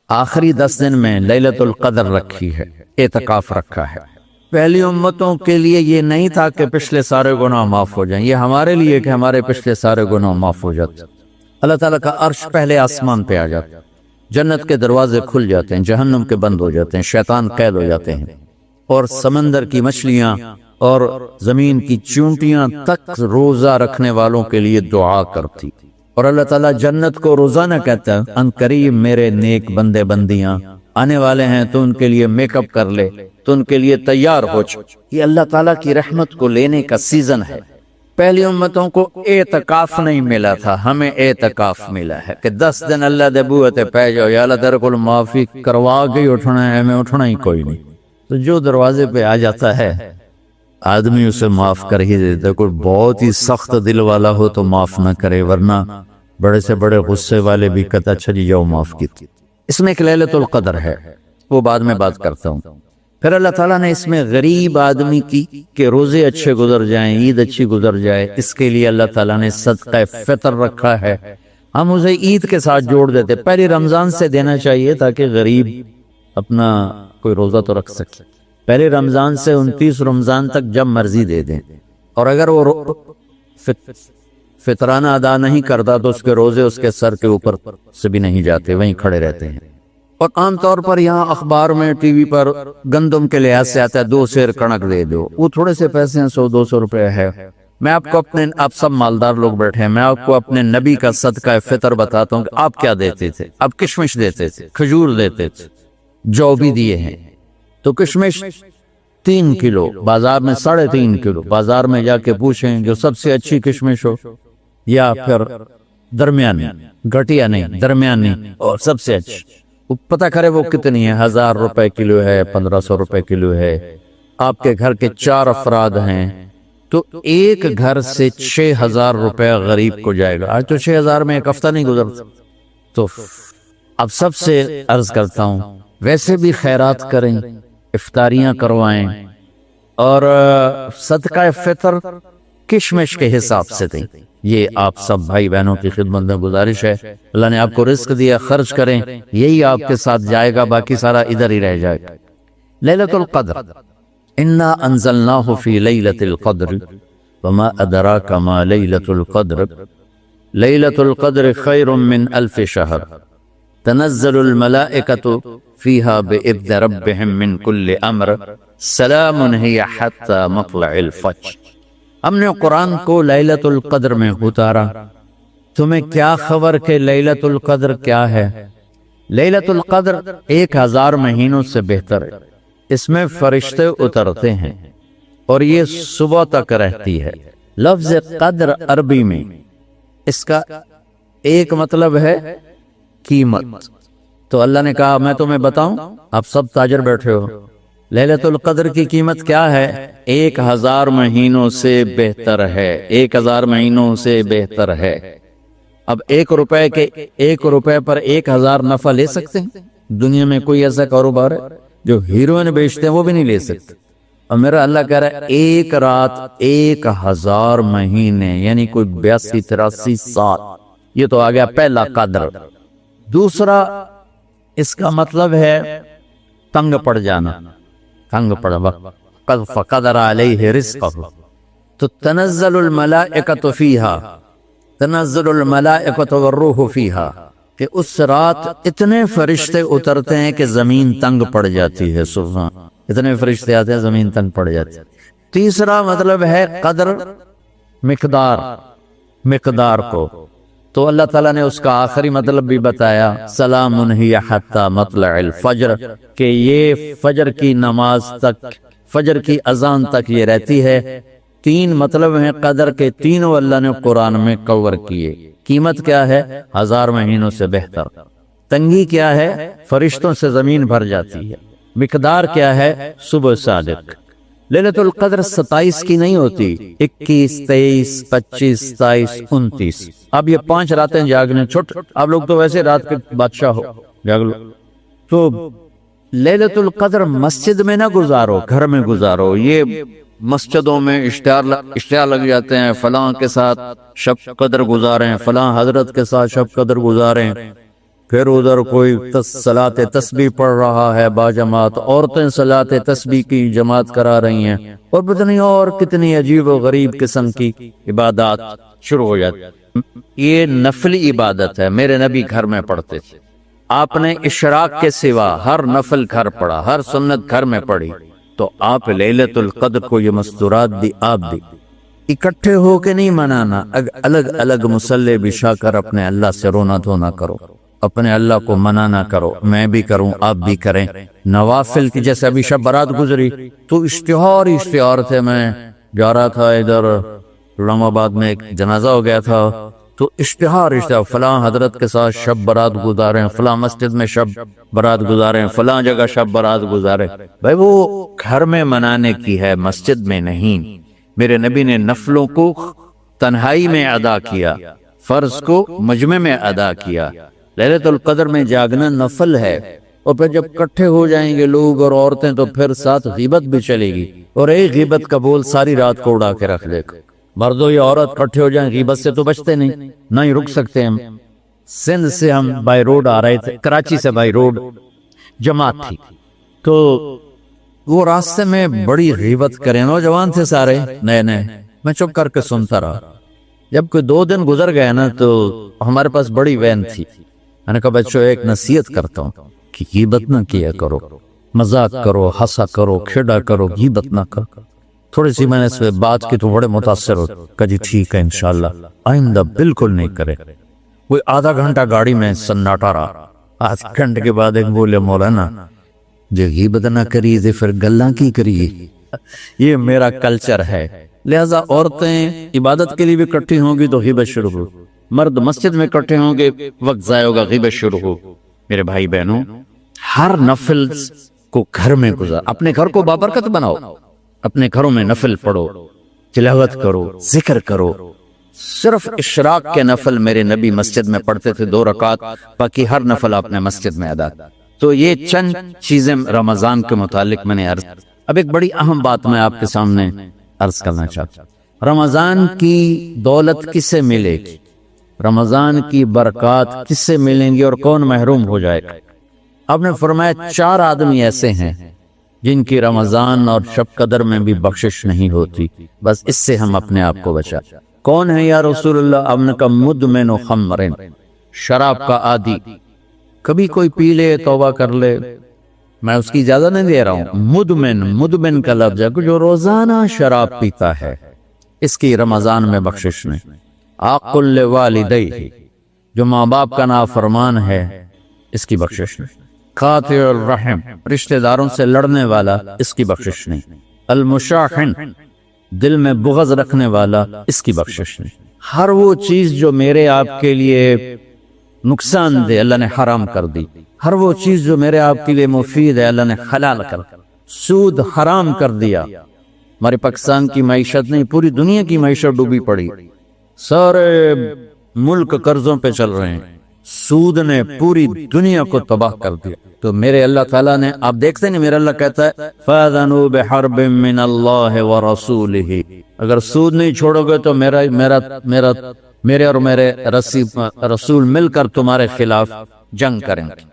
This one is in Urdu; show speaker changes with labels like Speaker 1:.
Speaker 1: آخری 10 دن میں لیلۃ القدر رکھی ہے، اعتکاف رکھا ہے۔ پہلی امتوں کے لیے یہ نہیں تھا کہ پچھلے سارے گناہ معاف ہو جائیں، یہ ہمارے لیے کہ ہمارے پچھلے سارے گناہ معاف ہو جاتے۔ اللہ تعالیٰ کا عرش پہلے آسمان پہ آ جاتا، جنت کے دروازے کھل جاتے ہیں، جہنم کے بند ہو جاتے ہیں، شیطان قید ہو جاتے ہیں، اور سمندر کی مچھلیاں اور زمین کی چونٹیاں تک روزہ رکھنے والوں کے لیے دعا کرتی۔ اور اللہ تعالیٰ جنت کو روزانہ کہتا ہے ان قریب میرے نیک بندے بندیاں آنے والے ہیں، تو ان کے لیے میک اپ کر لے، تو ان کے لیے تیار ہو جا۔ یہ اللہ تعالیٰ کی رحمت کو لینے کا سیزن ہے۔ پہلی امتوں کو اعتکاف نہیں ملا تھا، ہمیں اعتکاف ملا ہے کہ 10 دن اللہ دے بوئے تے پہ جاؤ، یا اللہ تیرے کو معافی کروا کے ہی اٹھنا ہے، ہمیں اٹھنا ہی کوئی نہیں۔ تو جو دروازے پہ آ جاتا ہے آدمی اسے معاف کر ہی دیتا ہے۔ کوئی بہت ہی سخت دل والا ہو تو معاف نہ کرے، ورنہ بڑے سے بڑے غصے والے بھی کہتا اچھا جی جاؤ معاف کی۔ اس میں ایک لیلۃ القدر ہے، وہ بعد میں بات کرتا ہوں۔ پھر اللہ تعالیٰ نے اس میں غریب آدمی کی کہ روزے اچھے گزر جائیں، عید اچھی گزر جائے، اس کے لیے اللہ تعالیٰ نے صدقہ فطر رکھا ہے۔ ہم اسے عید کے ساتھ جوڑ دیتے، پہلی رمضان سے دینا چاہیے تاکہ غریب اپنا کوئی روزہ تو رکھ سکے۔ پہلے رمضان سے 29 رمضان تک جب مرضی دے دیں، اور اگر وہ فطرانہ ادا نہیں کرتا تو اس کے روزے اس کے سر کے اوپر سے بھی نہیں جاتے، وہیں کھڑے رہتے ہیں۔ اور عام طور پر یہاں اخبار میں ٹی وی پر گندم کے لحاظ سے آتا ہے 2 سیر کڑک دے دو، وہ تھوڑے سے پیسے ہیں، 100-200 روپے ہے۔ میں آپ کو آپ سب مالدار لوگ بیٹھے ہیں، میں آپ کو اپنے نبی کا صدقہ فطر بتاتا ہوں کہ آپ کیا دیتے تھے۔ آپ کشمش دیتے تھے، کھجور دیتے تھے، جو بھی دیے ہیں۔ تو کشمش 3 کلو، بازار میں 3.5 کلو، بازار میں جا کے پوچھیں جو سب سے اچھی کشمش ہو، یا پھر درمیانی، گھٹیا نہیں درمیانی اور سب سے اچھی، پتہ کرے وہ کتنی ہے، 1000 روپے کلو ہے، 1500 روپے کلو ہے۔ آپ کے گھر کے 4 افراد ہیں تو ایک گھر سے 6000 روپے غریب کو جائے گا۔ آج تو 6000 میں ایک ہفتہ نہیں گزرتا۔ تو اب سب سے عرض کرتا ہوں ویسے بھی خیرات کریں، افطاریاں کروائیں، اور صدقہ فطر کشمش کے حساب سے دیں۔ یہ آپ سب بھائی بہنوں کی خدمت میں گزارش ہے۔ اللہ نے آپ کو رزق دیا، خرچ کریں، یہی آپ کے ساتھ جائے گا، باقی سارا ادھر ہی رہ جائے گا۔ لیلۃ القدر، انا انزلناہ فی لیلۃ القدر وما ادراک ما لیلۃ القدر لیلۃ القدر خیر من 1000 شہر تنزل الملائکۃ فیہا بإذن ربہم من کل امر سلام ہی حتی مطلع الفجر۔ ہم نے قرآن کو لیلۃ القدر میں اتارا، تمہیں کیا خبر کہ لیلۃ القدر کیا ہے؟ لیلۃ القدر 1000 مہینوں سے بہتر ہے۔ اس میں فرشتے اترتے ہیں اور یہ صبح تک رہتی ہے۔ لفظ قدر عربی میں اس کا ایک مطلب ہے قیمت۔ تو اللہ نے کہا میں تمہیں بتاؤں، آپ سب تاجر بیٹھے ہو، لیلۃ القدر کی قیمت کیا ہے؟ 1000 مہینوں سے بہتر ہے، 1000 مہینوں سے بہتر ہے۔ اب 1 روپے پر 1000 نفع لے سکتے ہیں؟ دنیا میں کوئی ایسا کاروبار ہے؟ جو ہیروئن بیچتے ہیں وہ بھی نہیں لے سکتے۔ اور میرا اللہ کہہ رہا ہے 1 رات 1000 مہینے، یعنی کوئی 82-83 سال۔ یہ تو آ گیا پہلا قدر۔ دوسرا اس کا مطلب ہے تنگ پڑ جانا، تنگ پڑ وقت فقدر علیہ رزقہ۔ تو تنزل الملائکۃ فیہا، تنزل الملائکۃ والروح فیہا، کہ اس رات اتنے فرشتے اترتے ہیں کہ زمین تنگ پڑ جاتی ہے۔ سبحان، اتنے فرشتے آتے ہیں زمین تنگ پڑ جاتی ہے۔ تیسرا مطلب ہے قدر، مقدار کو۔ تو اللہ تعالیٰ نے اس کا آخری مطلب بھی بتایا، سلام ہی حتی مطلع الفجر، کہ یہ فجر کی نماز تک، فجر کی اذان تک یہ رہتی ہے۔ 3 مطلب ہیں قدر کے، تینوں اللہ نے قرآن میں کور کیے۔ قیمت کیا ہے؟ 1000 مہینوں سے بہتر۔ تنگی کیا ہے؟ فرشتوں سے زمین بھر جاتی ہے۔ مقدار کیا ہے؟ صبح صادق۔ لیلۃ القدر 27 کی نہیں ہوتی، 21، 23، 25، 27، 29۔ اب یہ 5 راتیں جاگنے چھٹ، اب لوگ تو ویسے رات کے بادشاہ ہو، جاگ لو۔ تو لیلۃ القدر مسجد میں نہ گزارو، گھر میں گزارو۔ یہ مسجدوں میں اشتہار لگ جاتے ہیں، فلاں کے ساتھ شب قدر گزاریں، فلاں حضرت کے ساتھ شب قدر گزاریں۔ پھر ادھر کوئی صلاۃ تسبیح پڑھ رہا ہے باجماعت، عورتیں صلاۃ تسبیح کی جماعت کرا رہی ہیں، اور پتہ نہیں اور کتنی عجیب و غریب قسم کی عبادات شروع ہو جاتی۔ یہ نفلی عبادت ہے، میرے نبی گھر میں پڑھتے تھے۔ آپ نے اشراق کے سوا ہر نفل گھر پڑھا، ہر سنت گھر میں پڑھی، تو آپ لیلۃ القدر کو یہ مستورات دی، آپ دی اکٹھے ہو کے نہیں منانا، الگ الگ مصلی بچھا کر اپنے اللہ سے رونا دھونا کرو، اپنے اللہ کو منانا کرو، میں بھی کروں آپ بھی کریں۔ نوافل کی جیسے ابھی شب برات گزری تو اشتہار تھے، میں جا رہا تھا ادھر اسلام آباد میں ایک جنازہ ہو گیا تھا، تو اشتہار فلاں حضرت کے ساتھ شب برات گزارے، فلاں مسجد میں شب برات گزارے، فلاں جگہ شب برات گزارے۔ بھائی وہ گھر میں منانے کی ہے، مسجد میں نہیں۔ میرے نبی نے نفلوں کو تنہائی میں ادا کیا، فرض کو مجمع میں ادا کیا۔ لیلۃ القدر میں جاگنا نفل ہے، اور پھر جب کٹھے ہو جائیں گے لوگ اور عورتیں تو پھر ساتھ غیبت بھی چلے گی، اور ایک غیبت کا بول ساری رات کو اڑا کے رکھ دے گا۔ مردوں یا عورت کٹھے ہو جائیں غیبت سے تو بچتے نہیں، نہ ہی رک سکتے ہم۔ سندھ سے ہم بائی روڈ آ رہے تھے، کراچی سے بائی روڈ جماعت تھی، تو وہ راستے میں بڑی غیبت کرے، نوجوان تھے سارے نئے نئے، میں چپ کر کے سنتا رہا۔ جب کوئی 2 دن گزر گئے نا تو ہمارے پاس بڑی وین تھی، میں نے کہا بچوں ایک نصیحت کرتا ہوں کہ غیبت نہ کیا کرو، مذاق کرو، ہنسا کرو، کھیڑا کرو، غیبت نہ کرو۔ تھوڑی سی میں نے اس بات کی تو بڑے متاثر ہو، کہا جی ٹھیک ہے انشاءاللہ آئندہ بالکل نہیں کرے۔ کوئی آدھا گھنٹہ گاڑی میں سناٹا رہا، آدھے گھنٹے کے بعد ایک بولے مولانا جو غیبت نہ کری تو پھر گلاں کی کریے۔ یہ میرا کلچر ہے، لہذا عورتیں عبادت کے لیے بھی اکٹھی ہوں گی تو غیبت شروع ہو، مرد مسجد میں اکٹھے ہوں گے وقت ضائع ہوگا، غیبت شروع ہو۔ میرے بھائی بہنوں، ہر نفل کو گھر میں گزار، اپنے گھر کو بابرکت بناؤ، اپنے گھروں میں نفل پڑھو، تلاوت کرو، ذکر کرو۔ صرف اشراق کے نفل میرے نبی مسجد میں پڑھتے تھے 2 رکعت، باقی ہر نفل آپ نے مسجد میں ادا۔ تو یہ چند چیزیں رمضان کے متعلق میں نے عرض۔ اب ایک بڑی اہم بات میں آپ کے سامنے عرض کرنا چاہتا ہوں، رمضان کی دولت کس سے ملے گی، رمضان کی برکات کس سے ملیں گی، اور کون محروم ہو جائے گا؟ آپ نے فرمایا 4 آدمی ایسے ہیں جن کی رمضان اور شب قدر میں بھی بخشش نہیں ہوتی، بس اس سے ہم اپنے آپ کو بچا۔ کون ہے یا رسول اللہ؟ آپ نے کہا مدمن خمر، شراب کا عادی، کبھی کوئی پی لے توبہ کر لے، میں اس کی اجازت نہیں دے رہا ہوں۔ مدمن کا لفظ ہے جو روزانہ شراب پیتا ہے، اس کی رمضان میں بخشش نہیں۔ عاق لوالدیہ، جو ماں باپ کا نافرمان ہے، اس کی بخشش نہیں۔ قاطع الرحم، رشتہ داروں سے لڑنے والا، اس کی بخشش نہیں۔ المشاحن، دل میں بغض رکھنے والا، اس کی بخشش نہیں۔ ہر وہ چیز جو میرے آپ کے لیے نقصان دے اللہ نے حرام کر دی، ہر وہ چیز جو میرے آپ کے لیے مفید ہے اللہ نے حلال کر دی۔ سود حرام کر دیا، ہمارے پاکستان کی معیشت نہیں پوری دنیا کی معیشت ڈوبی پڑی، سارے ملک قرضوں پہ چل رہے ہیں، سود نے پوری دنیا کو تباہ کر دیا۔ تو میرے اللہ تعالیٰ نے، آپ دیکھتے ہیں میرا اللہ کہتا ہے فَأَذَنُوا بِحَرْبٍ مِّنَ اللَّهِ وَرَسُولِهِ، اگر سود نہیں چھوڑو گے تو میرے اور میرے رسول مل کر تمہارے خلاف جنگ کریں گے۔